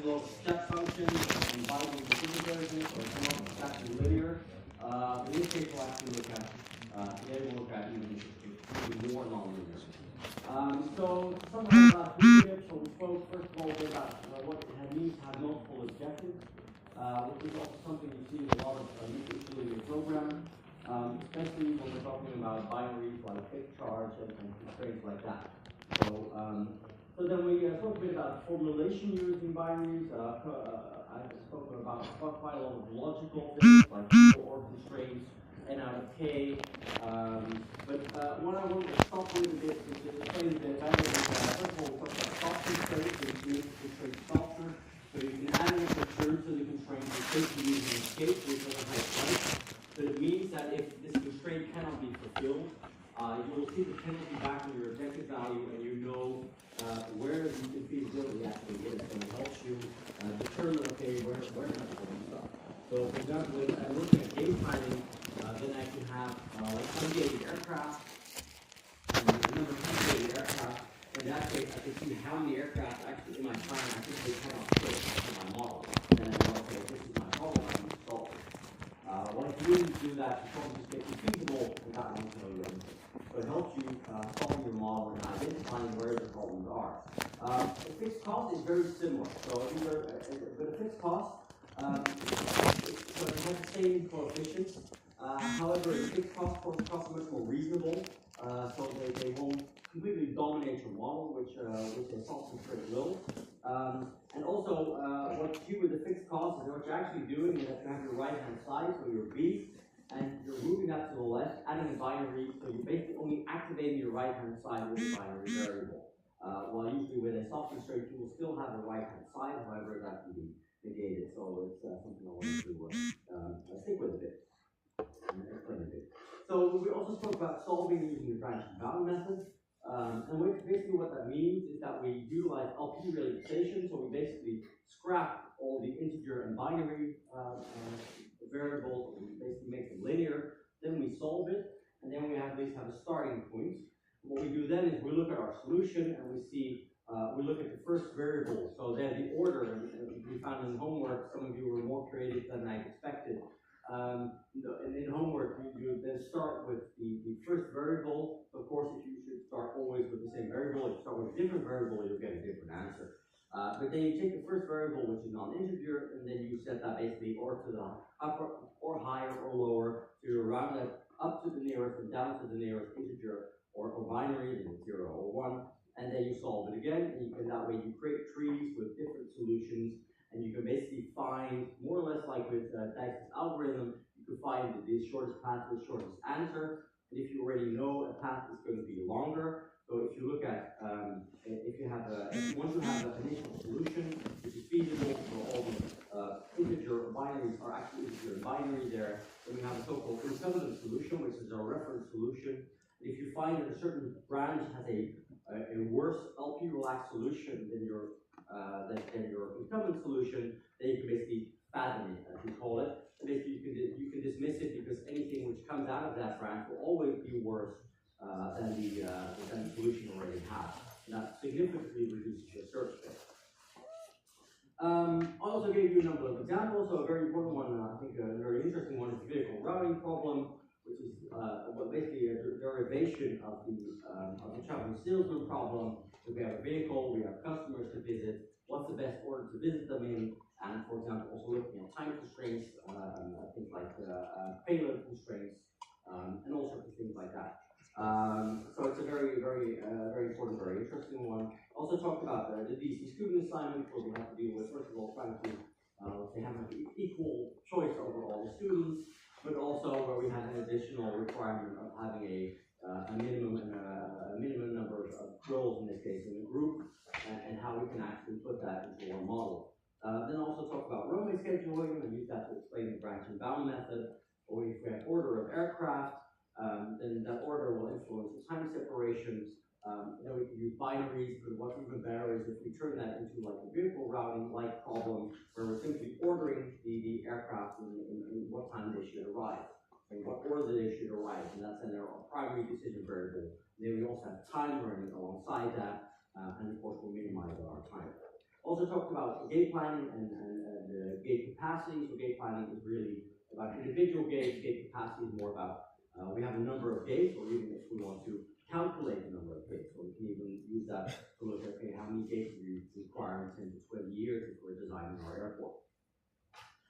a lot of step functions and binding decision variables, so it's not exactly linear. In this case, we'll actually look at, today we'll look at even more non-linear. So to summarize about leadership, so we spoke first of all a bit about what it means to have multiple objectives, which is also something you see in a lot of linear programming, especially when we're talking about binaries like fixed charge and constraints like that. So then we spoke a bit about formulation used in binaries. I spoke about quite a lot of logical things like or constraints, n out of k. But what I want to stop with a bit is to explain that first of all, we talk about soft constraints, so you make the constraint softer. So you can add an extra term to the constraint, you're basically using escape, which doesn't have price. But it means that if this constraint cannot be fulfilled, you will see the penalty back in your objective value, and you know where the infeasibility actually is, and it helps you determine, okay, where can I put stuff. So, for example, if I'm looking at game planning, then I can have like ungated aircraft, and the number of ungated aircraft. In that case, I can see how many aircraft actually in my plan actually cannot fit in my model. And then I know, okay, this is my problem, I need to solve it. What if you really do that, the problem just gets feasible without wanting to know your input. So it helps you solve your model and identifying where the problems are. A fixed cost is very similar. So but a fixed cost, so it has the same coefficients. However, a fixed cost are much more reasonable. So they won't completely dominate your model, which a soft constraint will. And also, what you do with the fixed cost is what you're actually doing is that you have your right-hand side, so your B, and you're moving that to the left, adding a binary, so you're basically only activating your right-hand side with a binary variable. While usually with a soft constraint, you will still have a right-hand side, however, that can be negated. So it's something I wanted to stick with a bit and explain a bit. So we also spoke about solving using the branch and bound method. And basically what that means is that we utilize LP realization, so we basically scrap all the integer and binary variables, we basically make them linear, then we solve it, and then we at least have a starting point. What we do then is we look at our solution and we see, we look at the first variable, so then the order, and we found in homework, some of you were more creative than I expected. And in homework, you then start with the first variable. Of course, if you should start always with the same variable, if you start with a different variable, you'll get a different answer. But then you take the first variable, which is non-integer, and then you set that basically or to the upper or higher or lower. So you round it up to the nearest and down to the nearest integer or binary, then 0 or 1, and then you solve it again, and that way you create trees with different solutions. And you can basically find, more or less like with Dijk's algorithm, you can find the shortest path with the shortest answer. And if you already know a path is going to be longer, so if you look at, if you want to have an initial solution, which is feasible, so all the integer binaries are actually integer and binary there, then we have a so-called incumbent solution, which is our reference solution. And if you find that a certain branch has a worse LP relaxed solution than your incumbent solution, then you can basically fathom it, as we call it. And basically, you can dismiss it because anything which comes out of that branch will always be worse than the solution already has. And that significantly reduces your search space. I also gave you a number of examples. So a very important one, I think a very interesting one, is the vehicle routing problem, which is basically a derivation of the traveling salesman problem. So we have a vehicle, we have customers to visit, what's the best order to visit them in, and for example, also looking at time constraints, things like payload constraints, and all sorts of things like that. So it's a very important, very interesting one. Also talked about the DC student assignment, where we have to deal with, first of all, trying to have an equal choice over all the students, but also where we have an additional requirement of having a minimum and a minimum number of roles, in this case in the group, and how we can actually put that into our model. Then also talk about runway scheduling, and use that to explain the branch and bound method. Or if we have order of aircraft, then that order will influence the time separations. Then we can use binaries, but what's even better is if we turn that into like a vehicle routing like problem, where we're simply ordering the aircraft in what time they should arrive, and what order they should arrive, and that's in our primary decision variable. Then we also have time running alongside that, and of course we'll minimize our time. Also talked about gate planning and gate capacity. So gate planning is really about individual gates. Gate capacity is more about we have a number of gates, or even if we want to calculate the number of gates, so we can even use that to look at, okay, how many gates we require in 10 to 20 years if we're designing our airport.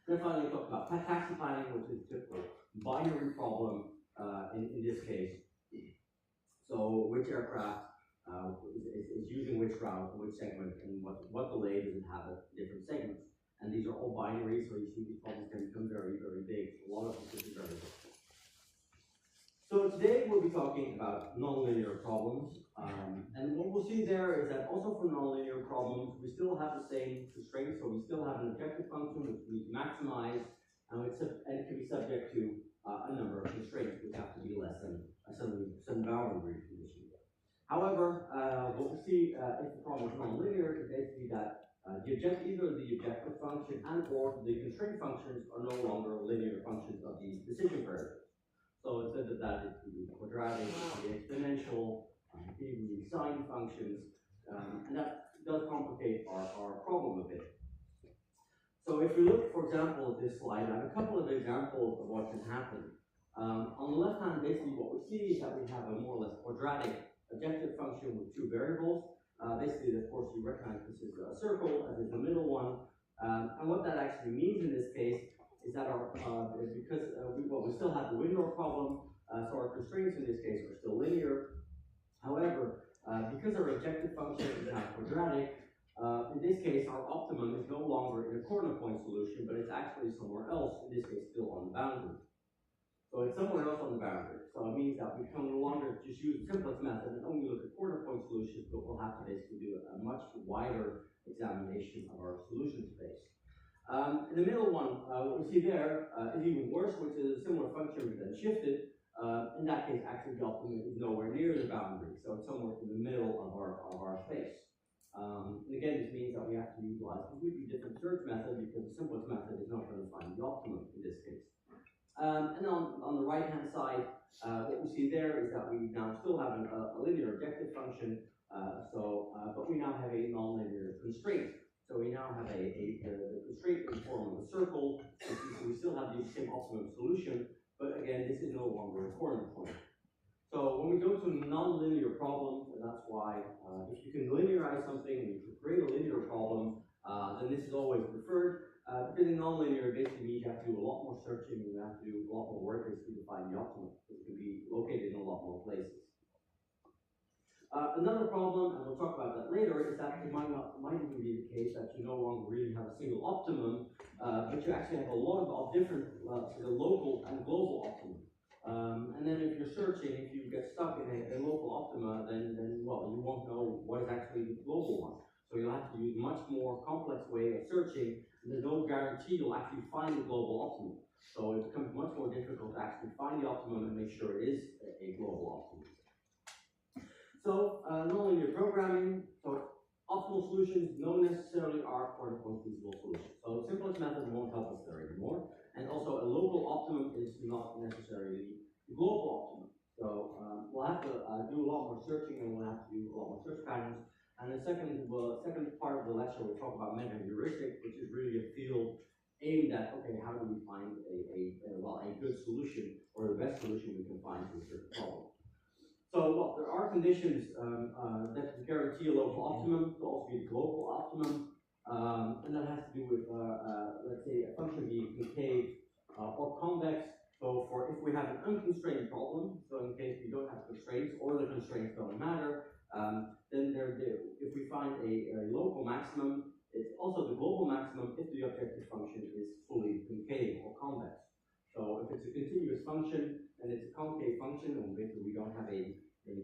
Then finally, we talked about taxi planning, which is a typical binary problem in this case. So which aircraft is using which route, which segment, and what delay does it have at different segments. And these are all binaries, so you see these problems can become very, very big. A lot of this is very big. So today we'll be talking about nonlinear problems, and what we'll see there is that also for nonlinear problems, we still have the same constraints, so we still have an objective function which we maximize, and it can be subject to a number of constraints, which have to be less than some boundary condition. However, what we see if the problem is nonlinear is basically that either the objective function and or the constraint functions are no longer linear functions of the decision variables. So it said that it could be quadratic, it could be exponential, it could even be sine functions, and that does complicate our problem a bit. So if we look, for example, at this slide, I have a couple of examples of what can happen. On the left hand, basically what we see is that we have a more or less quadratic objective function with two variables. Basically, of course, you recognize this is a circle, as is the middle one. And what that actually means in this case is that we still have the window problem, so our constraints in this case are still linear. However, because our objective function is now quadratic, in this case our optimum is no longer in a corner point solution, but it's actually somewhere else, in this case still on the boundary. So it's somewhere else on the boundary. So it means that we can no longer just use the simplest method and only look at corner point solutions, but we'll have to basically do a much wider examination of our solution space. In the middle one, what we see there is even worse, which is a similar function but then shifted. In that case, actually the optimum is nowhere near the boundary, so it's somewhere in the middle of our space. And again, this means that we have to utilize a completely different search method because the simplest method is not going to find the optimum in this case. And on the right-hand side, what we see there is that we now still have a linear objective function, but we now have a nonlinear constraint. So we now have the constraint in the form of a circle, so we still have the same optimum solution, but again, this is no longer a corner point. So when we go to nonlinear problems, and that's why if you can linearize something and you can create a linear problem, then this is always preferred. Because in nonlinear, basically means you have to do a lot more searching and you have to do a lot more work basically to find the optimum. It can be located in a lot more places. Another problem, and we'll talk about that later, is that it might even be the case that you no longer really have a single optimum, but you actually have a lot of different local and global optimum. And then if you're searching, if you get stuck in a local optima, then well, you won't know what is actually the global one. So you'll have to use a much more complex way of searching, and there's no guarantee you'll actually find the global optimum. So it becomes much more difficult to actually find the optimum and make sure it is a global optimum. So, nonlinear programming, so optimal solutions no necessarily are corner-point feasible solutions. So the simplest method won't help us there anymore. And also a local optimum is not necessarily the global optimum. So we'll have to do a lot more searching and we'll have to do a lot more search patterns. And the second part of the lecture we'll talk about meta-heuristic, which is really a field aimed at, okay, how do we find a good solution or the best solution we can find to a certain problem. So, well, there are conditions that can guarantee a local optimum, could also be the global optimum, and that has to do with, let's say, a function being concave or convex. So, if we have an unconstrained problem, so in case we don't have constraints or the constraints don't matter, then if we find a local maximum, it's also the global maximum if the objective function is fully concave or convex. So, if it's a continuous function and it's a concave function, and basically we don't have a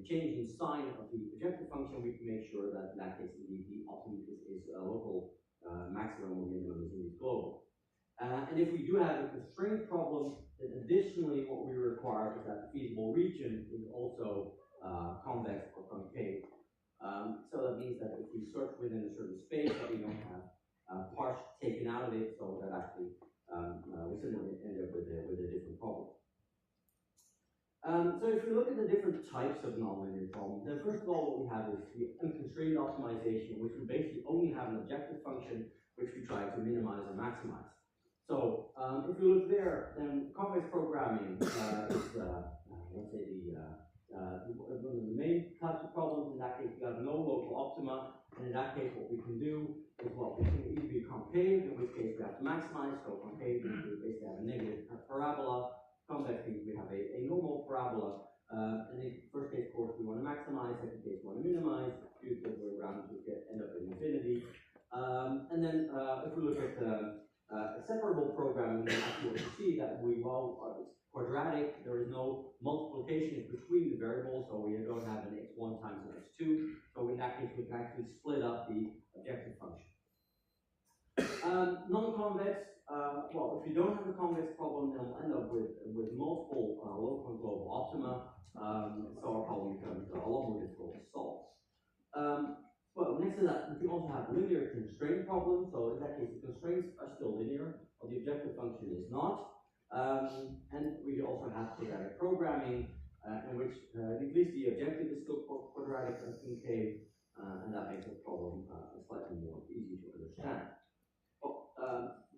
change in sign of the objective function, we can make sure that in that case the optimum is a local maximum or minimum is indeed global. And if we do have a constraint problem, then additionally what we require is that the feasible region is also convex or concave. So that means that if we search within a certain space, that we don't have parts taken out of it, so that actually we suddenly end up with a different problem. So if we look at the different types of nonlinear problems, then first of all what we have is the unconstrained optimization, which we basically only have an objective function which we try to minimize or maximize. So if we look there, then convex programming is, let's say, one of the main types of problems. In that case, we have no local optima, and in that case, what we can do is, well, we can either be concave, in which case we have to maximize. So concave means we basically have a negative parabola. Convex means we have a normal parabola. In the first case, of course, we want to maximize. Second case, we want to minimize. Do it the other way around, we end up in infinity. And then if we look at separable programming, then actually what you see that it's quadratic. There is no multiplication between the variables, so we don't have an x1 times an x2. So in that case, we can actually split up the objective function. Non-convex, well, if you don't have a convex problem, then we'll end up with multiple local and global optima. So our problem becomes a lot more difficult to solve. Well, next to that, we can also have linear constraint problems. So in that case, the constraints are still linear, but the objective function is not. And we also have quadratic programming, in which at least the objective is still quadratic and concave, and that makes the problem slightly more easy to understand.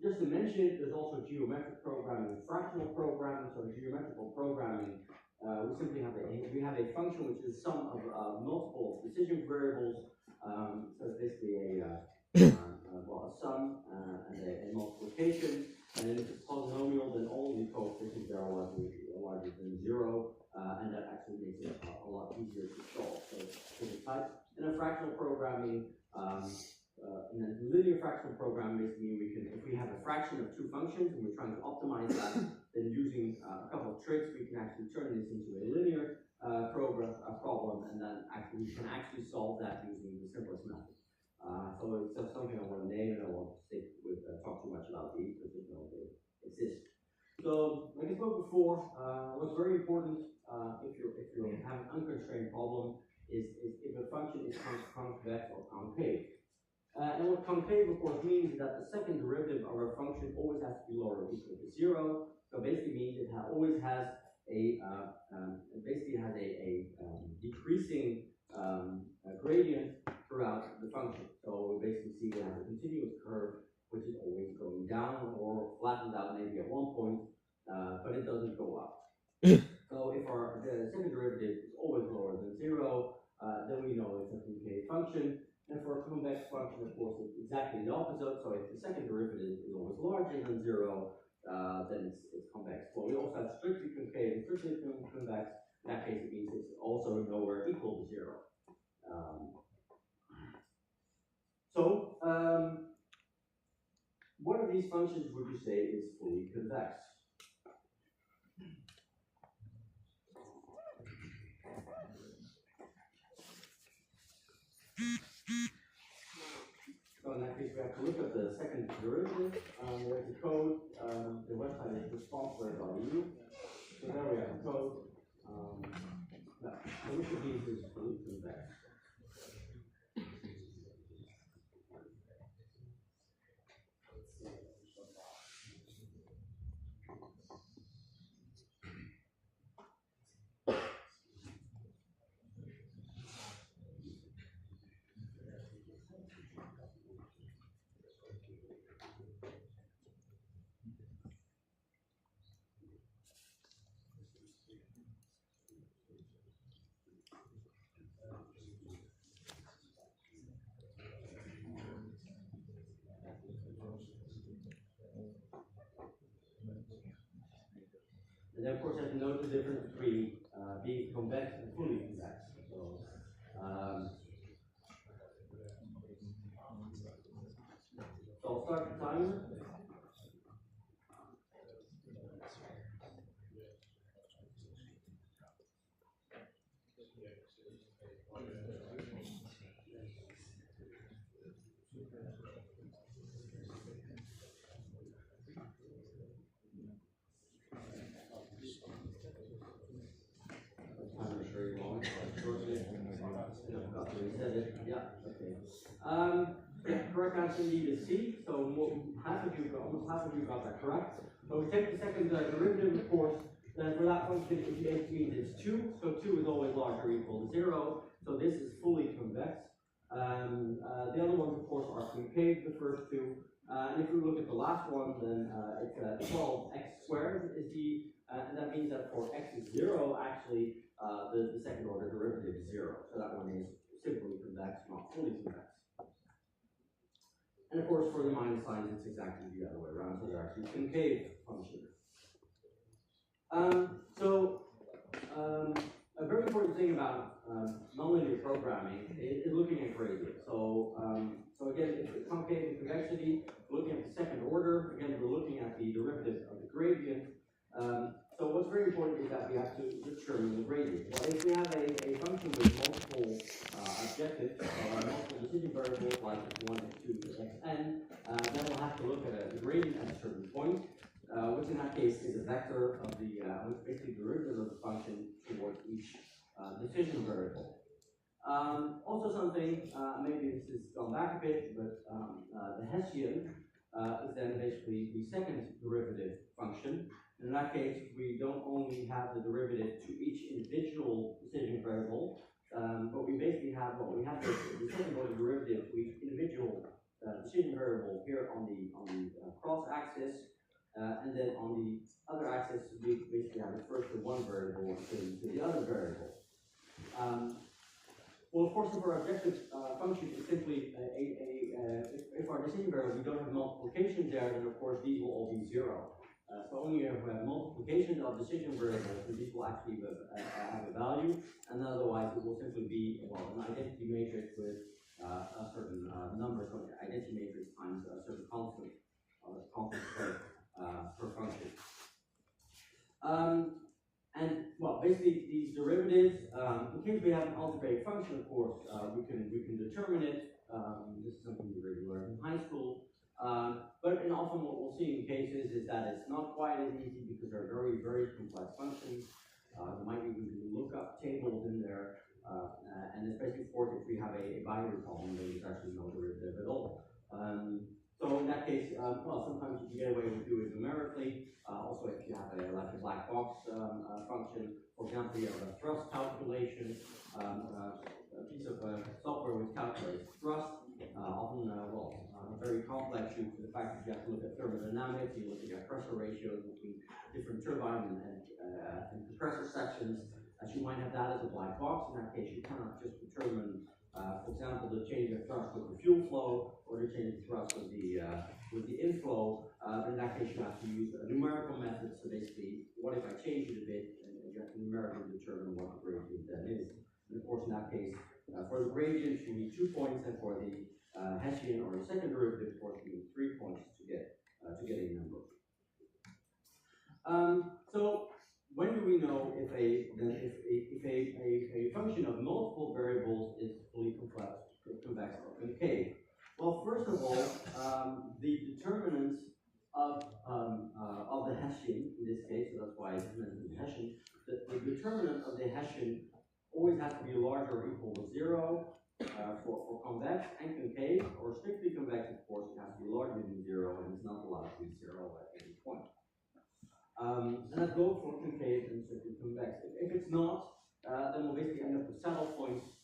Just to mention, there's also geometric programming and fractional programming. So geometrical programming, we simply have a function which is the sum of multiple decision variables. So it's basically a sum and a multiplication. And then if it's polynomial, then all the coefficients are larger than 0, and that actually makes it a lot easier to solve. So it's a type. And then fractional programming, and then linear fractional programming basically if we have a fraction of two functions and we're trying to optimize that, then using a couple of tricks, we can actually turn this into a linear problem, and then we can actually solve that using the simplest method. So it's just something I want to name, and I won't talk too much about these because they exist. So, like I spoke before, what's very important if you have an unconstrained problem is if a function is convex or concave. And what concave, of course, means is that the second derivative of our function always has to be lower or equal to 0. So basically means it always has a decreasing gradient throughout the function. So we basically see we have a continuous curve which is always going down or flattened out maybe at one point, but it doesn't go up. So if the second derivative is always lower than 0, then we know it's a concave function. And for a convex function, of course, it's exactly the opposite. So if the second derivative is always larger than 0, then it's convex. Well, we also have strictly concave and strictly convex. In that case, it means it's also nowhere equal to 0. What of these functions would you say is fully convex? So in that case, we have to look at the second derivative. There's the code. The website is responsible.eu. So there we have the code. So which of these is fully convex? And then, of course, you have to note the difference between being convex and fully convex. So I'll start the timer. Correct answer indeed is C. So almost half of you got that correct. So we take the second derivative, of course, then for that function, if the h means it's 2, so 2 is always larger or equal to 0, so this is fully convex. The other ones, of course, are concave, the first two. And if we look at the last one, then it's 12x squared is and that means that for x is 0, actually, the second order derivative is 0. So that one is simply convex, not fully convex. And of course, for the minus signs, it's exactly the other way around, so they're actually concave functions. A very important thing about nonlinear programming is looking at gradient. So again, if it's concave and convexity, looking at the second order, again, we're looking at the derivative of the gradient. So what's very important is that we have to determine the gradient. Well, if we have a function with multiple objectives, multiple decision variables like x1, x2, xn, then we'll have to look at the gradient at a certain point, which in that case is a vector of the, which is basically the derivative of the function towards each decision variable. Also something, maybe this has gone back a bit, but the Hessian is then basically the second derivative function. In that case, we don't only have the derivative to each individual decision variable, but we basically have, we have the second order derivative to each individual decision variable here on the cross axis, and then on the other axis, we basically have the first of one variable to the other variable. Well, of course, if our objective function is simply if our decision variable, we don't have multiplication there, then of course these will all be 0. So only if we have multiplication of decision variables, then these will actually have a value, and otherwise it will simply be, well, an identity matrix with a certain number, so an identity matrix times a certain constant per function. And well, basically these derivatives, in case we have an algebraic function, of course, we can determine it. This is something we already learned in high school. But often what we'll see in cases is that it's not quite as easy because they're very, very complex functions. There might even be lookup tables in there, and especially, of course, if we have a binary column, then there's actually no derivative at all. So in that case, well, sometimes you can get away with doing it numerically. Also, if you have like a black box function, for example, you have a thrust calculation, a piece of software which calculates thrust. Often, very complex due to the fact that you have to look at thermodynamics, you're looking at pressure ratios between different turbine and compressor sections. As you might have that as a black box. In that case, you cannot just determine, for example, the change of thrust with the fuel flow or the change of thrust with the inflow. In that case, you have to use a numerical method. So basically, what if I change it a bit, and you have to numerically determine what the gradient then is. And of course, in that case, for the gradient, you need 2 points, and for the Hessian or the second derivative, of course, you need 3 points to get a number. So when do we know if a function of multiple variables is fully convex or concave? Well, first of all, the determinants of the Hessian in this case, so that's why it's mentioned the Hessian. The determinant of the Hessian always has to be larger or equal to 0 for convex and concave, or strictly convex, of course, it has to be larger than 0, and it's not allowed to be 0 at any point. And that's both for concave and strictly convex. If it's not, then we'll basically end up with saddle points,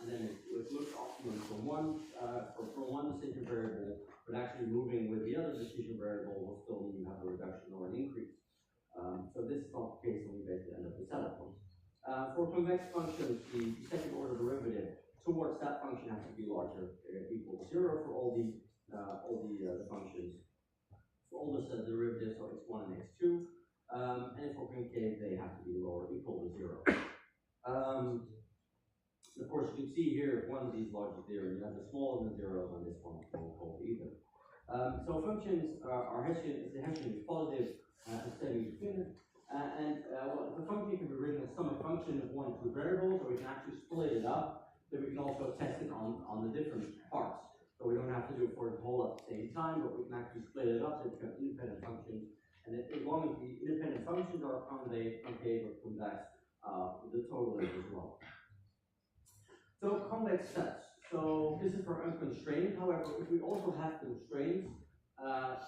and then it looks optimum for one decision variable, but actually moving with the other decision variable will still mean you have a reduction or an increase. So this is not the case when we basically end up with saddle points. For convex functions, the second order derivative towards that function has to be larger, equal to 0 for all the functions. For all the derivatives, so x1 and x2, and for concave, they have to be lower, equal to 0. Of course, you can see here if one of these larger theorems, you have the smaller than 0, and this one will hold even. So functions are Hessian. The Hessian is positive and semi-definite. Well, the function can be written as sum of function of 1 and 2 variables, or we can actually split it up. Then we can also test it on the different parts. So we don't have to do it for the whole at the same time, but we can actually split it up into independent functions. And as long as the independent functions are concave or convex, the total is as well. So convex sets. So this is for unconstrained. However, if we also have constraints,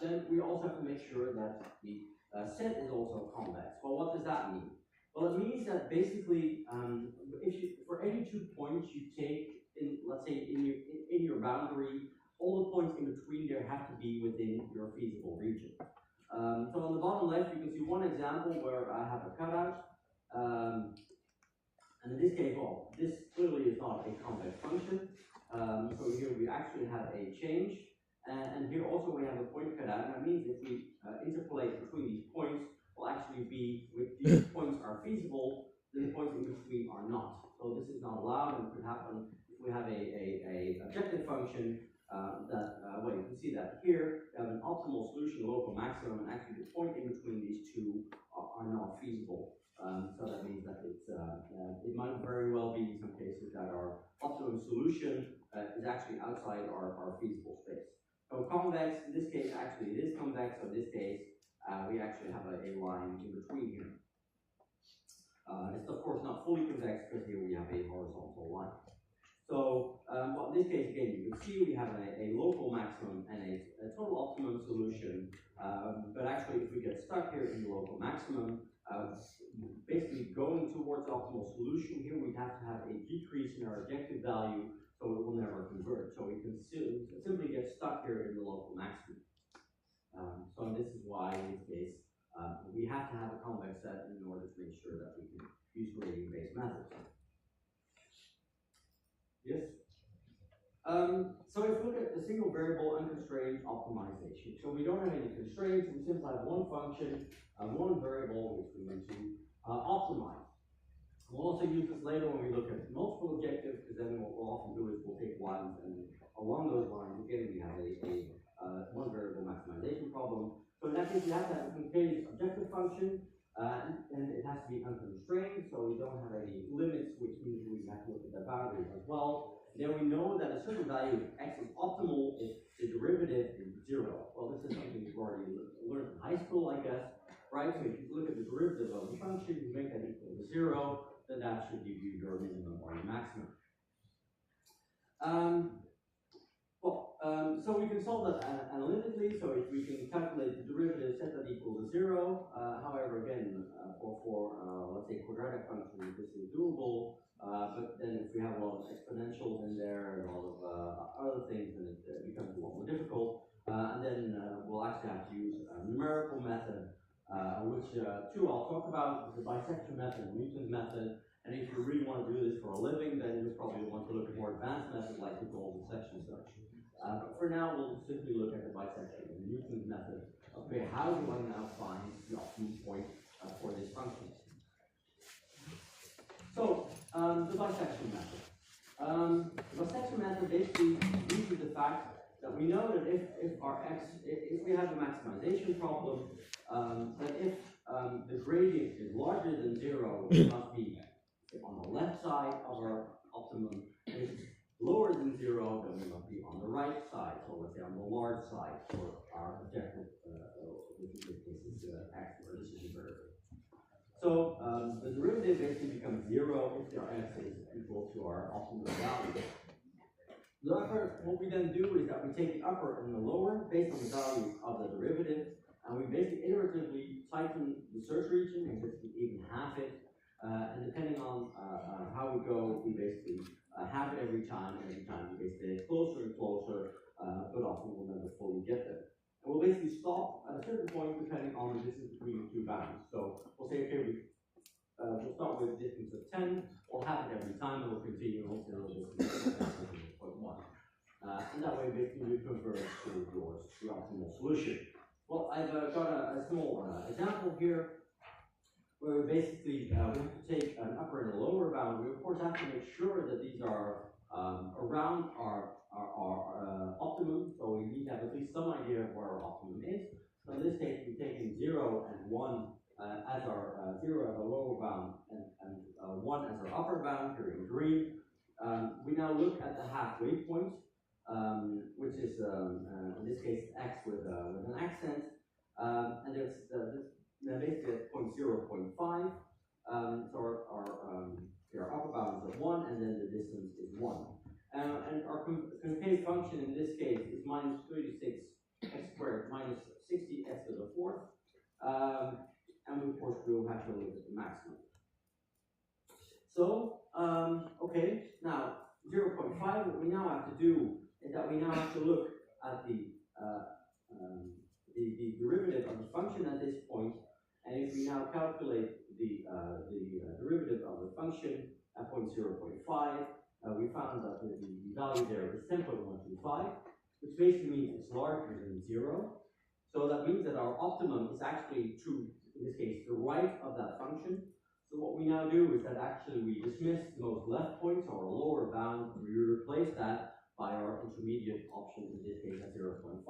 then we also have to make sure that the set is also convex. Well, what does that mean? Well, it means that basically, for any 2 points you take, let's say in your boundary, all the points in between there have to be within your feasible region. So on the bottom left, you can see one example where I have a cutout. And in this case, well, this clearly is not a convex function. So here we actually have a change. And here also we have a point cutout. And that means if we interpolate between these points, will actually be, if these points are feasible, then the points in between are not. So this is not allowed, and could happen if we have a objective function well, you can see that here we have an optimal solution, local maximum, and actually the point in between these two are not feasible. So that means that it might very well be in some cases that our optimum solution is actually outside our feasible space. So convex, in this case, actually it is convex, so in this case, we actually have a line in between here. It's of course not fully convex because here we have a horizontal line. So, well, in this case, again, you can see we have a local maximum and a total optimum solution. But actually, if we get stuck here in the local maximum, basically going towards the optimal solution here, we'd have to have a decrease in our objective value, so it will never convert. So we can simply get stuck here in the local maximum. So this is why, in this case, we have to have a convex set in order to make sure that we can use gradient-based methods. Yes? So if we look at the single variable unconstrained optimization, so we don't have any constraints, we simply have one function, one variable which we need to optimize. We'll also use this later when we look at multiple objectives, because then what we'll often do is we'll take lines, and along those lines, again, we have a one variable maximization problem. So in that case, we have to have a contained objective function, and it has to be unconstrained, so we don't have any limits, which means we have to look at the boundary as well. Then we know that a certain value of x is optimal if the derivative is 0. Well, this is something you've already learned in high school, I guess, right? So if you look at the derivative of the function, you make that equal to 0, then that should give you your minimum or your maximum. So we can solve that analytically. So if we can calculate the derivative, set that equal to 0. However, again, for let's say quadratic functions, this is doable. But then if we have a lot of exponentials in there and a lot of other things, then it becomes a lot more difficult. And then we'll actually have to use a numerical method, which two I'll talk about, the bisection method and Newton's method. And if you really want to do this for a living, then you probably want to look at more advanced methods like the golden section search. But for now, we'll simply look at the bisection and Newton's method. Okay, how do I now find the optimum point for this function? So, the bisection method. The bisection method basically uses the fact that we know that if our x, if we have a maximization problem, that if the gradient is larger than 0, it must be on the left side of our optimum. And if it's lower than 0, then we must be on the right side. So let's say on the large side for our objective, which in this case is x, or this is variable. So the derivative basically becomes 0 if our x is equal to our optimum value. The upper, what we then do is that we take the upper and the lower based on the value of the derivative, and we basically iteratively tighten the search region and just even half it. And depending on how we go, we basically have it every time, and every time we basically get closer and closer, but often we'll never fully get there. And we'll basically stop at a certain point depending on the distance between the two bounds. So we'll say, okay, we'll start with a distance of 10, we'll have it every time, and we'll continue until the distance of 0.1. And that way, basically, we converge towards the optimal solution. Well, I've got a small example here, where basically we have to take an upper and a lower bound. We of course have to make sure that these are around our optimum, so we need to have at least some idea of where our optimum is. So in this case, we've taken 0 and 1 as our 0 as our lower bound and 1 as our upper bound here in green. We now look at the halfway point, which is in this case x with an accent, and there's now basically at point 0.5, so our upper bound is 1, and then the distance is 1. And our concave function in this case is minus 36 x squared minus 60 x to the 4th. And of course, we'll have to look at the maximum. So, okay, now 0.5, what we now have to do is that we now have to look at the derivative of the function at this point, and if we now calculate the derivative of the function at point 0.5, we found that the value there is 10.125, which basically means it's larger than 0. So that means that our optimum is actually to, in this case, the right of that function. So what we now do is that actually we dismiss the most left point, or a lower bound, and we replace that by our intermediate option, in this case at 0.5.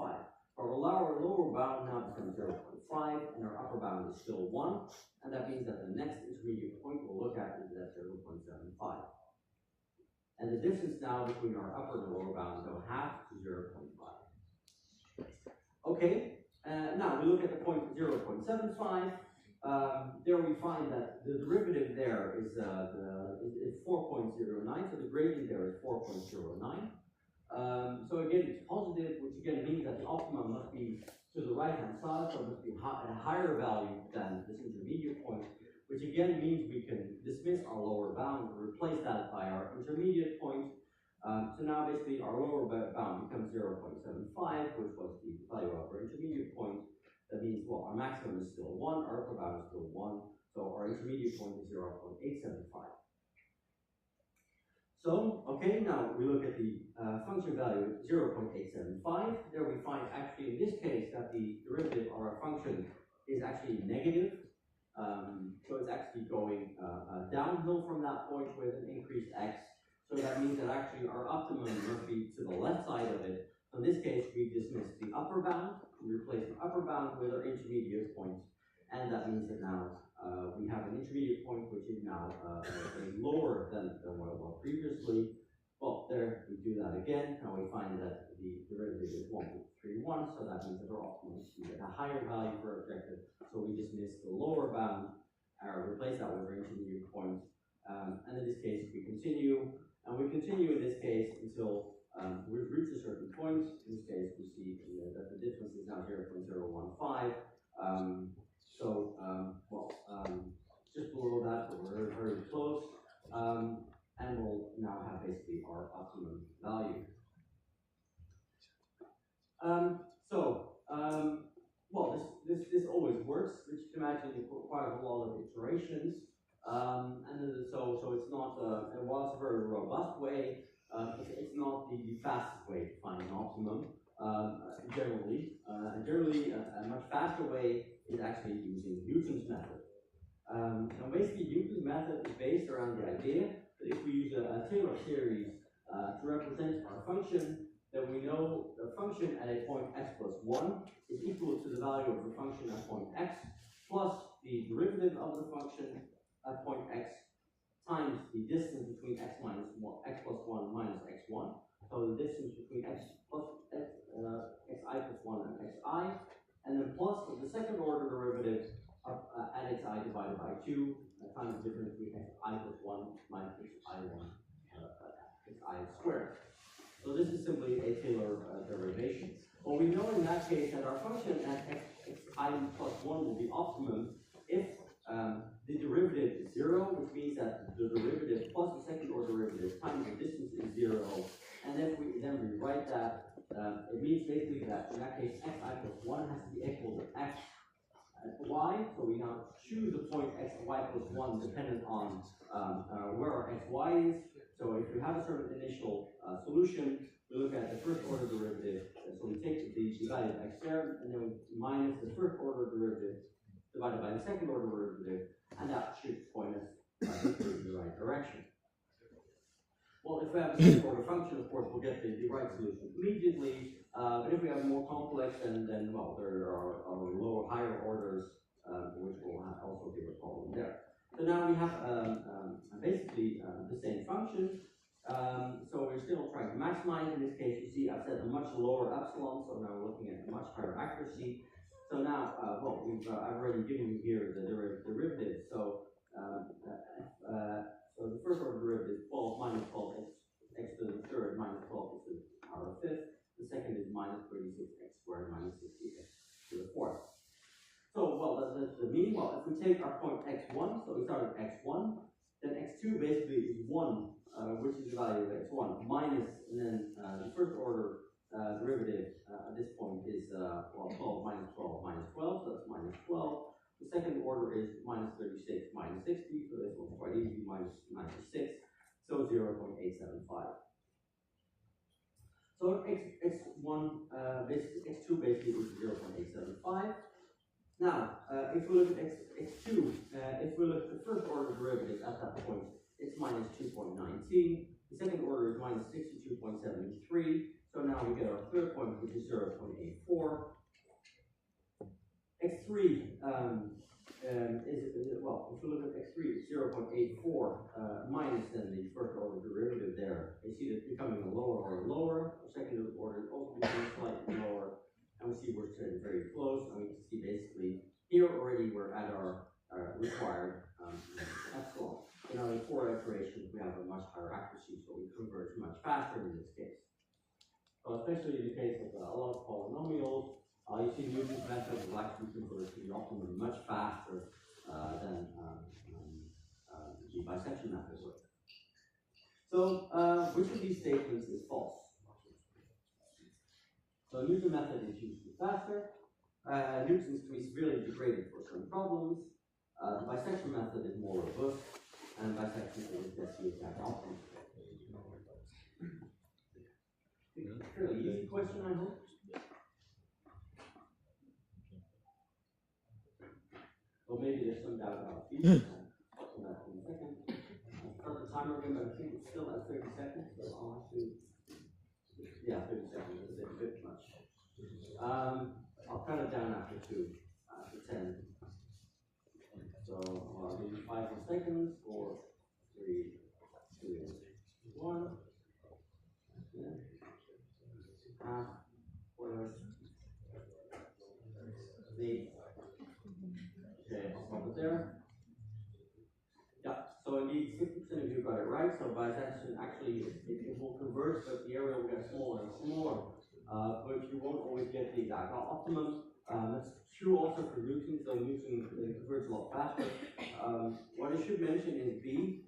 Our lower bound now becomes 0.5, and our upper bound is still 1, and that means that the next intermediate point we'll look at is at 0.75. And the distance now between our upper and lower bound go half to 0.5. Okay, now we look at the point 0.75. There we find that the derivative there is 4.09, so the gradient there is 4.09. So again, it's positive, which again means that the optimum must be to the right-hand side, so it must be at a higher value than this intermediate point, which again means we can dismiss our lower bound and replace that by our intermediate point. So now basically our lower bound becomes 0.75, which was the value of our intermediate point. That means, well, our maximum is still 1, our upper bound is still 1, so our intermediate point is 0.875. So, okay, now we look at the function value 0.875. There we find actually in this case that the derivative of our function is actually negative. So it's actually going downhill from that point with an increased x. So that means that actually our optimum must be to the left side of it. So in this case, we dismiss the upper bound, we replace the upper bound with our intermediate point, and that means that now we have an intermediate point which is now lower than what it was previously. Well, there we do that again, and we find that the derivative is 1.31, so that means that our optimum is to get a higher value for our objective. So we dismiss the lower bound, replace that with our intermediate point, and in this case we continue, and we continue in this case until we've reached a certain point. In this case, we see that the difference is now 0.015. Just below that, but we're very, very close. And we'll now have basically our optimum value. Well, this always works, which you can imagine it requires a lot of iterations. So it's not, while it's a very robust way, it's not the fastest way to find an optimum, generally. Generally, a much faster way is actually using Newton's method. And basically, Newton's method is based around the idea that if we use a Taylor series to represent our function, then we know the function at a point x plus 1 is equal to the value of the function at point x plus the derivative of the function at point x times the distance between x plus 1 minus x1. So the distance between xi plus 1 and xi, and then plus the second order derivative of at xi divided by 2 times the difference between xi plus 1 minus xi1 xi squared. So this is simply a Taylor derivation. Well, we know in that case that our function at xi plus 1 will be optimum if the derivative is 0, which means that the derivative plus the second order derivative times the distance is 0. And if we rewrite that, it means basically that in that case xi plus 1 has to be equal to x at y. So we now choose the point xy plus 1 dependent on where our xy is. So if we have a certain initial solution, we look at the first order derivative. So we take the value of x there, and then we minus the first order derivative divided by the second order derivative, and that should point us in the right direction. Well, if we have a second order function, of course, we'll get the right solution immediately. But if we have more complex, then well, there are lower, higher orders, which will also give a problem there. So now we have basically the same function. So we're still trying to maximize. In this case, you see I've set a much lower epsilon, so now we're looking at a much higher accuracy. So now, I've already given you here the derivative. So the first order derivative is 12 minus 12 x to the third minus 12 x to the power of fifth. The second is minus 36 x squared minus 60 x to the fourth. So, well, we take our point x1, so we start at x1, then x2 basically is 1, which is the value of x1, minus, and then the first order derivative at this point is, well, 12 minus 12 minus 12, so that's minus 12. The second order is minus 36 minus 60, so this one's quite easy, minus 96, so 0.875. So x1, x2 basically is 0.875. Now, if we look at x2, if we look at the first order derivative at that point, it's minus 2.19. The second order is minus 62.73. So now we get our third point, which is 0.84. x3 well, if we look at x3, it's 0.84 minus then the first order derivative there. You see that becoming a lower or lower. The second order is also becoming slightly lower. And we see we're getting very close. And we can see basically here already we're at our required epsilon. In our 4 iterations, we have a much higher accuracy, so we converge much faster in this case. So especially in the case of a lot of polynomials, you see Newton's method will actually converge to the optimum much faster than the bisection method would. So which of these statements is false? So Newton's method is usually faster. Newton's can be severely degraded for some problems. The bisection method is more robust, and bisection is just the exact optimum. Fairly easy question, I hope. Well, maybe there's some doubt about these. I'll come back in a second. I'll start the timer again, but I think it's still at 30 seconds, so I'll have to. Yeah, 30 seconds is a bit much. I'll cut it down after 2, after 10. So I'll give you 5 more seconds, 4, 3, 2, 1. Yeah. Half, quarter, 8. Okay, I'll stop it there. Yeah, so indeed 60% of you got it right. So bisection actually it will converge, but the area will get smaller and smaller. But you won't always get the exact optimum. That's true also for Newton, so Newton converges a lot faster. What I should mention is B.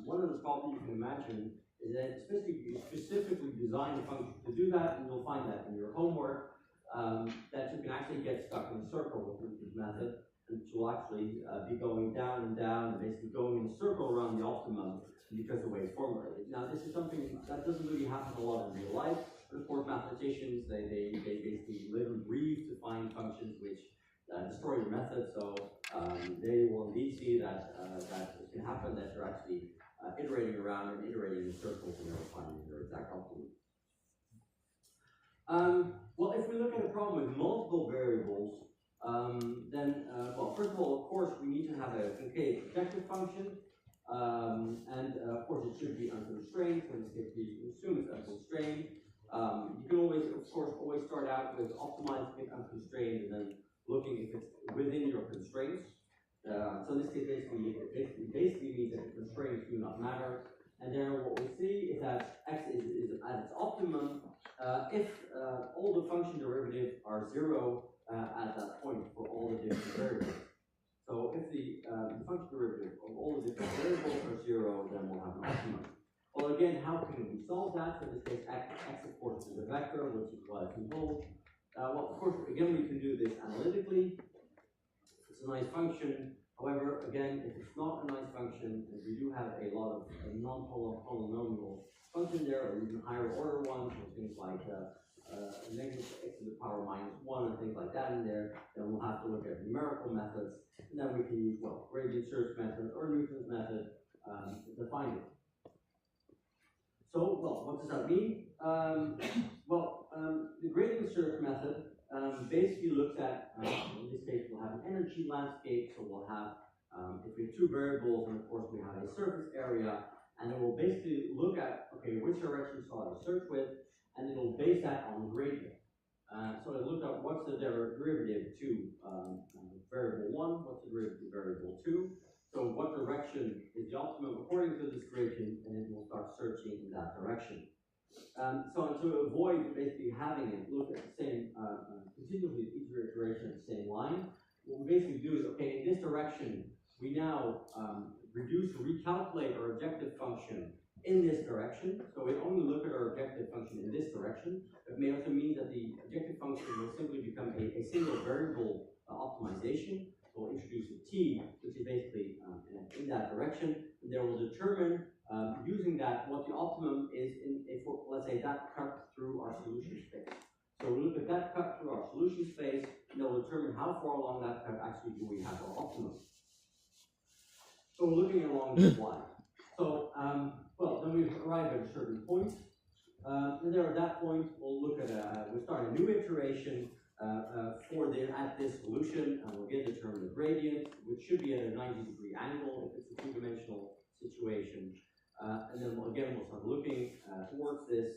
One of the problems you can imagine is that especially if you specifically design a function to do that, and you'll find that in your homework, that you can actually get stuck in a circle with Newton's method, and you'll actually be going down and down, and basically going in a circle around the optimum because of the way it's formulated. Now, this is something that doesn't really happen a lot in real life. But of course, mathematicians, they basically live and breathe to find functions which destroy your method. So they will indeed see that that it can happen, that you're actually iterating around and iterating in circles and never finding your exact optimum. Well, if we look at a problem with multiple variables, then, well, first of all, of course, we need to have a concave objective function. And of course, it should be unconstrained. So in this case, we assume it's unconstrained. You can always, of course, always start out with optimizing it unconstrained and then looking if it's within your constraints. So in this case, basically means that the constraints do not matter. And then what we see is that x is at its optimum if all the function derivatives are 0 at that point for all the different variables. So if the function derivative of all the different variables are 0, then we'll have an optimum. Well, again, how can we solve that? So in this case, x of course is a vector, which is what it's involved. Well, of course, again, we can do this analytically. It's a nice function. However, again, if it's not a nice function, if we do have a lot of non-polynomial function there, or even higher order ones, or things like negative x to the power minus 1 and things like that in there, then we'll have to look at numerical methods, and then we can use, well, gradient search method or Newton's method to find it. So, well, what does that mean? The gradient search method basically looks at, in this case, we'll have an energy landscape, so we'll have, if we have 2 variables, and of course we have a surface area, and it will basically look at, okay, which direction shall I search with, and it will base that on gradient. So it looked at what's the derivative to variable 1, what's the derivative to variable 2. So what direction is the optimum according to this gradient, and it will start searching in that direction. So to avoid basically having it look at the same, continuously each iteration at the same line, what we basically do is, okay, in this direction, we now reduce or recalculate our objective function in this direction. So we only look at our objective function in this direction. It may also mean that the objective function will simply become a single variable optimization. So we'll introduce a t, which is basically in that direction, and then we'll determine using that what the optimum is if let's say that cut through our solution space. So we look at that cut through our solution space, and then we'll determine how far along that cut actually do we have our optimum. So we're looking along this line. So, well, then we've arrived at a certain point. And there at that point, we'll look at, we'll start a new iteration at this solution, and we'll again determine the gradient, which should be at a 90-degree angle if it's a two-dimensional situation. And then we'll start looking towards this,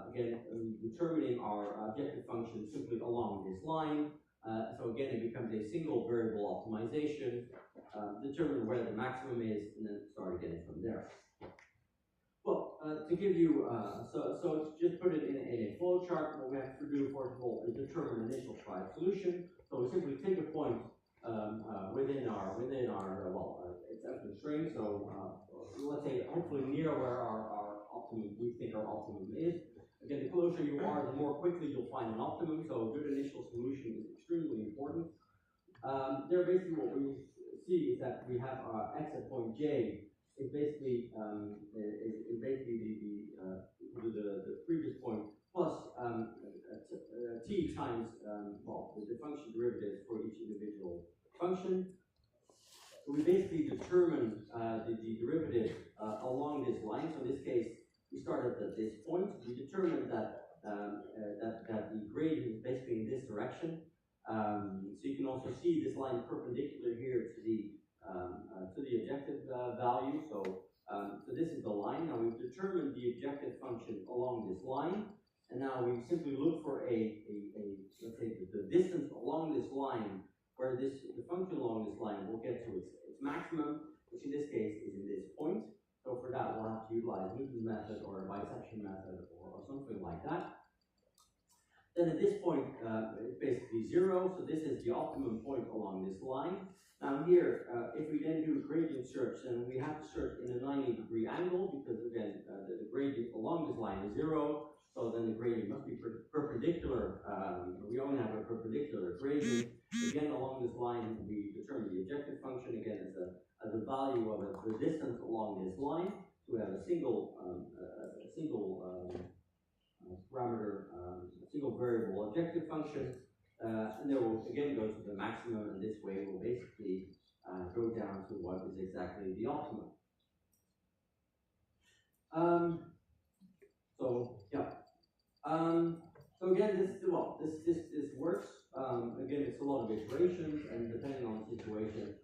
again, determining our objective function simply along this line. So again, it becomes a single variable optimization, determine where the maximum is, and then start again from there. Well, to give you, so just put it in a flow chart, what we have to do, first of all, is determine an initial tried solution. So we simply take a point within our it's a string, so let's say hopefully near where our optimum, we think our optimum is. Again, the closer you are, the more quickly you'll find an optimum, so a good initial solution is extremely important. There basically what we see is that we have our x at point j is basically the previous point plus t times the function derivatives for each individual function. So we basically determine the derivative along this line. So in this case, we started at this point. We determined that that the gradient is basically in this direction. So you can also see this line perpendicular here to the objective value. So this is the line. Now we've determined the objective function along this line, and now we simply look for let's say the distance along this line, where the function along this line will get to its maximum, which in this case is in this point. So for that, we'll have to utilize Newton's method or a bisection method or something like that. Then at this point, it's basically 0, so this is the optimum point along this line. Now here, if we then do a gradient search, then we have to search in a 90-degree angle, because again, the gradient along this line is 0, so then the gradient must be perpendicular. We only have a perpendicular gradient. Again, along this line, we determine the objective function, again, as a value of the distance along this line. So we have a single parameter, single variable objective function, and then we'll again go to the maximum, and this way we'll basically go down to what is exactly the optimum. So again, this works. Again, it's a lot of iterations, and depending on the situation,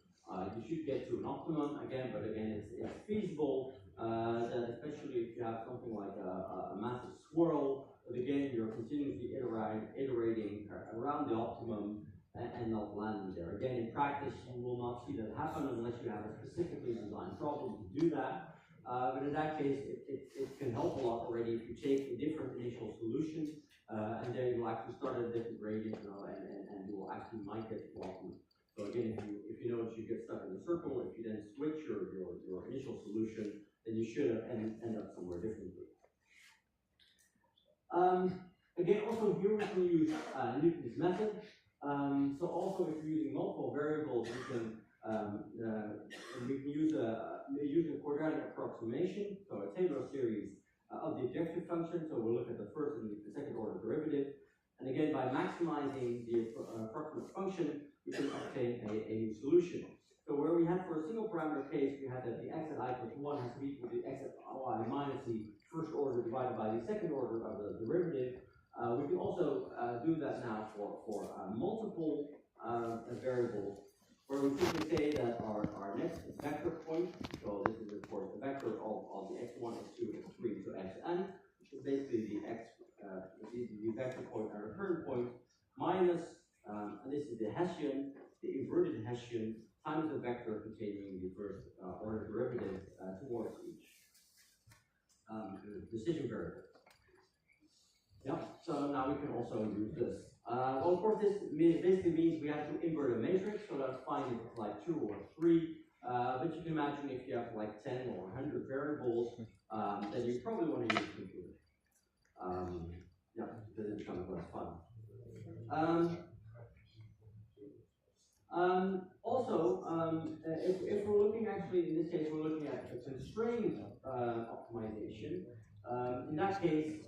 you should get to an optimum again. But again, it's feasible. That especially if you have something like a massive swirl, but again, you're continuously iterating around the optimum and not landing there. Again, in practice, you will not see that happen unless you have a specifically designed problem to do that. But in that case, it can help a lot already if you take a different initial solution, and then you'll actually start at a different gradient, and you will actually might get to optimum. So again, if you notice you get stuck in a circle, if you then switch your initial solution, then you should end up somewhere differently. Again, also here we can use Newton's method. So also if you're using multiple variables, we can use a quadratic approximation, so a Taylor series of the objective function. So we'll look at the first and the second order derivative. And again, by maximizing the approximate function, we can obtain a new solution. So where we have for a single parameter case, we have that the x at I plus 1 has to be equal to x at y minus the first order divided by the second order of the derivative. We can also do that now for multiple variables, where we simply say that our next vector point, so this is of course the vector of the x1, x2, x3 to xn, which is basically the vector point at our current point, minus, and this is the Hessian, the inverted Hessian, times the vector containing the first order derivative towards each decision variable. Yeah, so now we can also use this. Well, of course, this basically means we have to invert a matrix, so that's fine if it's like 2 or 3. But you can imagine if you have like 10 or 100 variables, then you probably want to use a computer. Yeah, because it becomes less fun. If we're looking actually, in this case, we're looking at a constraint optimization. In that case,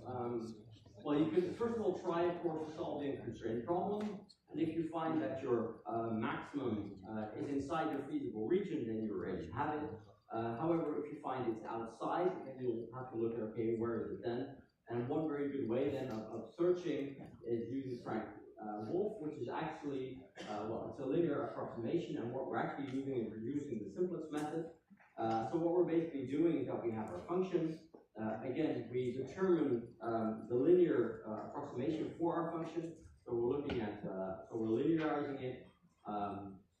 well, you could first of all try, of course, solving a constraint problem. And if you find that your maximum is inside your feasible region, then you already have it. However, if you find it's outside, then you'll have to look at, okay, where is it then? And one very good way then of searching is using Frank Wolf, which is actually, well, it's a linear approximation, and what we're actually using is we're using the simplest method. So what we're basically doing is that we have our function. Again, we determine the linear approximation for our function. So we're looking at, so we're linearizing it.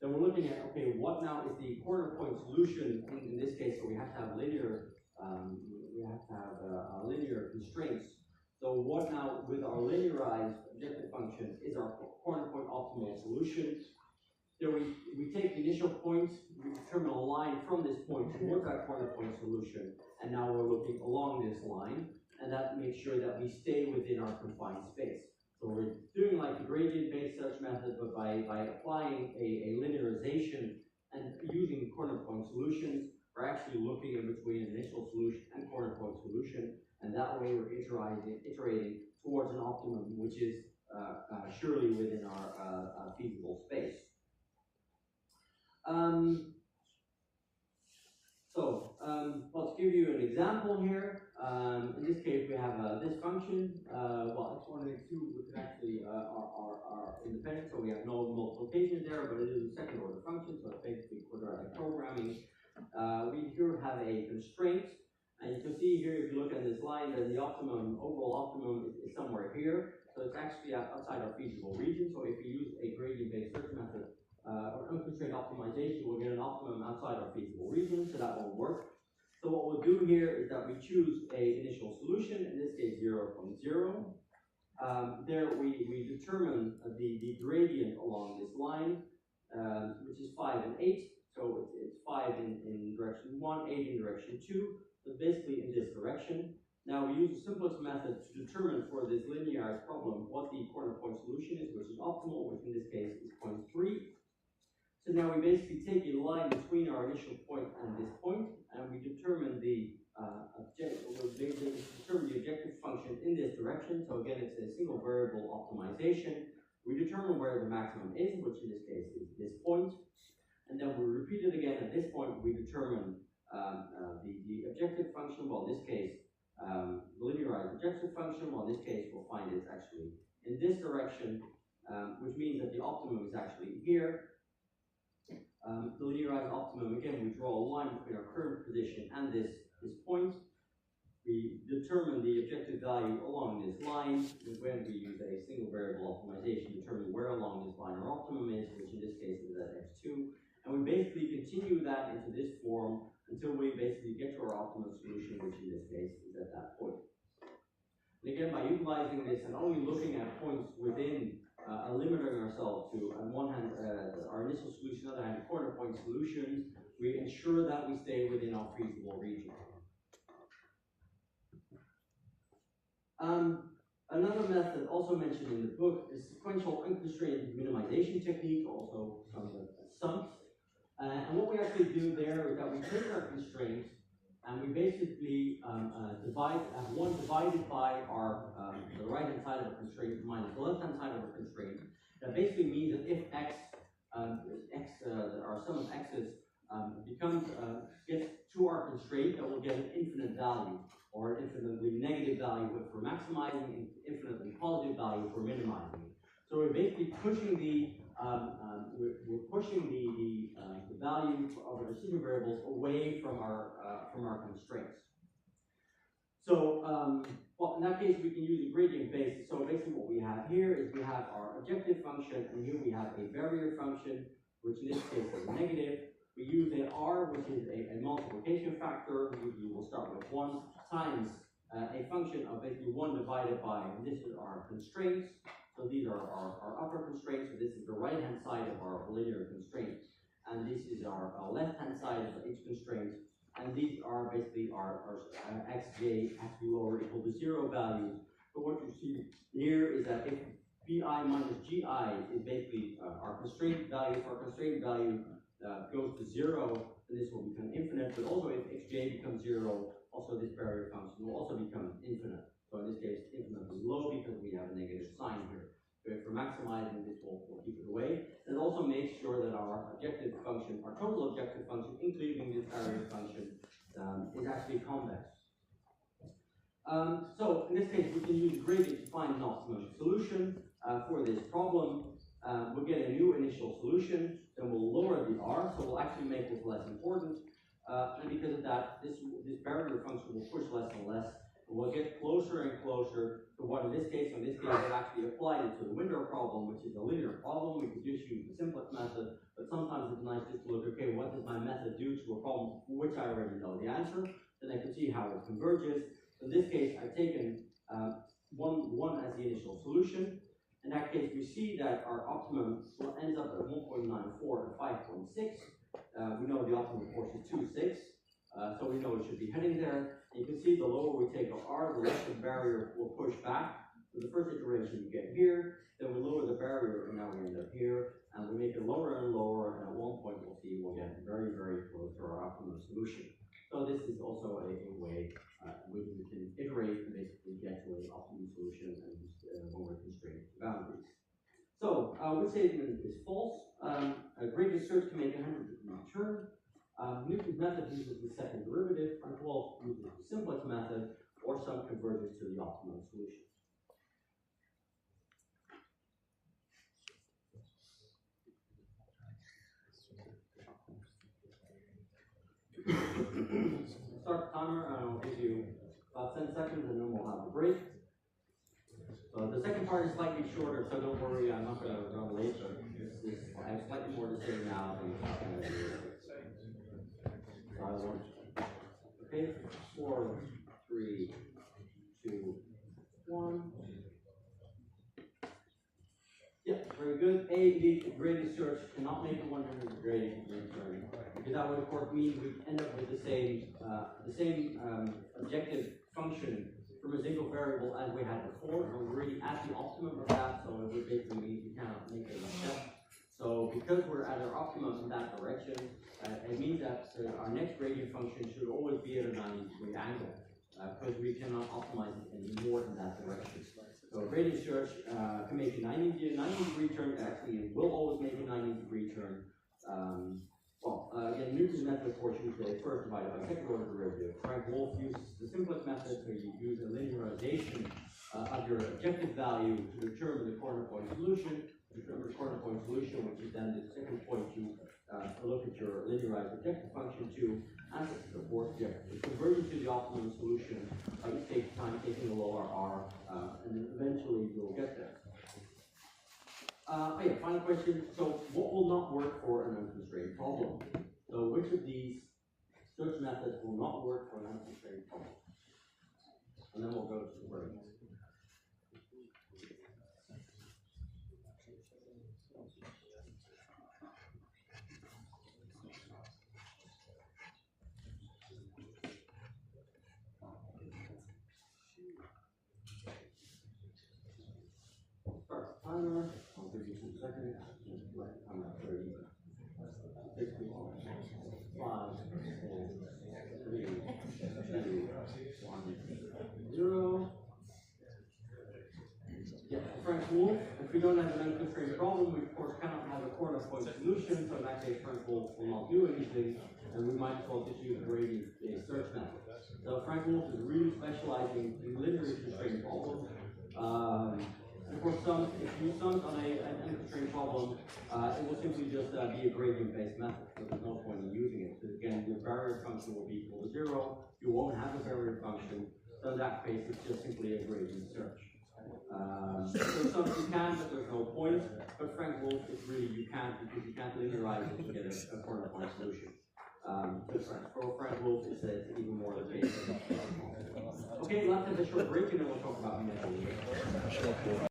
Then we're looking at, okay, what now is the corner point solution in this case? So we have to have linear, linear constraints. So what now with our linearized objective function is our corner point optimal solution? There we take the initial point, we determine a line from this point towards that corner point solution, and now we're looking along this line, and that makes sure that we stay within our confined space. So we're doing like the gradient-based search method, but by applying a linearization and using corner point solutions, we're actually looking in between initial solution and corner point solution, and that way we're iterating towards an optimum, which is surely within our feasible space. Well, to give you an example here, in this case we have this function. Well, x1 and x2 which actually are independent, so we have no multiplication there, but it is a second order function, so it's basically quadratic programming. We here have a constraint, and you can see here, if you look at this line, that the optimum, overall optimum is somewhere here. So it's actually outside our feasible region. So if you use a gradient-based search method or unconstrained optimization, we'll get an optimum outside our feasible region, so that won't work. So what we'll do here is that we choose an initial solution, in this case 0.0. There we determine the gradient along this line, which is 5 and 8. So it's 5 in direction 1, 8 in direction 2. So basically in this direction. Now we use the simplest method to determine for this linearized problem what the corner point solution is, which is optimal, which in this case is 0.3. So now we basically take a line between our initial point and this point, and we determine the objective function in this direction. So again, it's a single variable optimization. We determine where the maximum is, which in this case is this point, and then we repeat it again. At this point, we determine the objective function. Well, in this case, the linearized objective function. Well, in this case, we'll find it's actually in this direction, which means that the optimum is actually here. The linearized optimum, again, we draw a line between our current position and this point. We determine the objective value along this line. When we use a single variable optimization, determine where along this line our optimum is, which in this case is at x2. And we basically continue that into this form until we basically get to our optimum solution, which in this case is at that point. And again, by utilizing this and only looking at points within and limiting ourselves to, on one hand, our initial solution, on the other hand, corner point solutions, we ensure that we stay within our feasible region. Another method also mentioned in the book is sequential unconstrained minimization technique, also sumps. And what we actually do there is that we take our constraint and we basically have one divided by our the right-hand side of a constraint minus the left-hand side of a constraint. That basically means that if our sum of x's gets to our constraint, that we'll get an infinite value, or an infinitely negative value if we're maximizing, and infinitely positive value if we're minimizing. So we're basically pushing the the value of our decision variables away from our constraints. So well, in that case, we can use a gradient base. So basically, what we have here is we have our objective function, and here we have a barrier function, which in this case is negative. We use an r, which is a multiplication factor. We will start with 1 times a function of basically 1 divided by, and this is our constraints. So these are our upper constraints. So this is the right-hand side of our linear constraint. And this is our left-hand side of each constraint. And these are basically our xj has to be lower or equal to 0 values. So what you see here is that if bi minus gi is basically our constraint value, for our constraint value goes to 0, then this will become infinite. But also if xj becomes 0, also this barrier function will also become infinite. So in this case, infinite is low because we have a negative sign here. So if we're maximizing this, we'll keep it away. And it also makes sure that our objective function, our total objective function, including this barrier function, is actually convex. So in this case, we can use gradient to find an optimum solution for this problem. We'll get a new initial solution, then we'll lower the r, so we'll actually make this less important. And because of that, this barrier function will push less and less. We'll get closer and closer to what in this case, we've actually applied it to the window problem, which is a linear problem. We could just use the simplest method, but sometimes it's nice just to look, okay, what does my method do to a problem for which I already know the answer? Then I can see how it converges. In this case, I've taken 1 as the initial solution. In that case, we see that our optimum ends up at 1.94 and 5.6. We know the optimum, of course, is 2.6. So we know it should be heading there. You can see the lower we take our r, the less the barrier will push back. So the first iteration you get here, then we lower the barrier, and now we end up here, and we make it lower and lower, and at one point we'll see we'll get very, very close to our optimum solution. So this is also a way which we can iterate and basically get to an optimum solution and when we're constrained to boundaries. So which statement is false? A gradient search can make a 100-degree turn. Newton's method uses the second derivative, and Wolf uses the simplest method, or some converges to the optimum solution. Start the timer, and I'll give you about 10 seconds, and then we'll have a break. So the second part is slightly shorter, so don't worry, I'm not going to run late. I have slightly more to say now than okay, 4, 3, 2, 1. Yeah, very good. The gradient search cannot make a 100 gradient return, because that would of course mean we end up with the same objective function from a single variable as we had before, and we're really at the optimum of that, so it would basically mean we cannot make it like that. So because we're at our optimum in that direction, it means that our next gradient function should always be at a 90-degree angle, because we cannot optimize it anymore in that direction. So gradient search can make a 90-degree turn. Actually, it will always make a 90-degree turn. Again, Newton's method, of course, uses a first divided by second order derivative. Frank Wolf uses the simplest method, so you use a linearization of your objective value to determine the corner point solution. Determine the corner point solution, which is then the second point you look at your linearized objective function to, and the fourth objective. Converting to the optimum solution, it takes time, taking a lower r, and then eventually you'll get there. Final question. So what will not work for an unconstrained problem? So which of these search methods will not work for an unconstrained problem? And then we'll go to the break. Start the timer. I'll give you 2 seconds. I'm at 30. 60, 5, 3, 2, 1, 0. Yeah, Frank Wolf. If we don't have an unconstrained problem, we of course cannot have a corner point solution, so in that case Frank Wolf will not do anything, and we might as well just use a gradient-based search method. So Frank Wolf is really specializing in linearly constrained problems. And of course, if you sum on an unconstrained problem, it will simply just be a gradient-based method, so there's no point in using it. Because again, your barrier function will be equal to 0. You won't have a barrier function, so in that case, it's just simply a gradient search. So some you can, but there's no point. But Frank Wolf is really you can't, because you can't linearize it to get a corner point solution. Just for French rules, it's even more the basic. Okay, let's have a short break and then we'll talk about mental.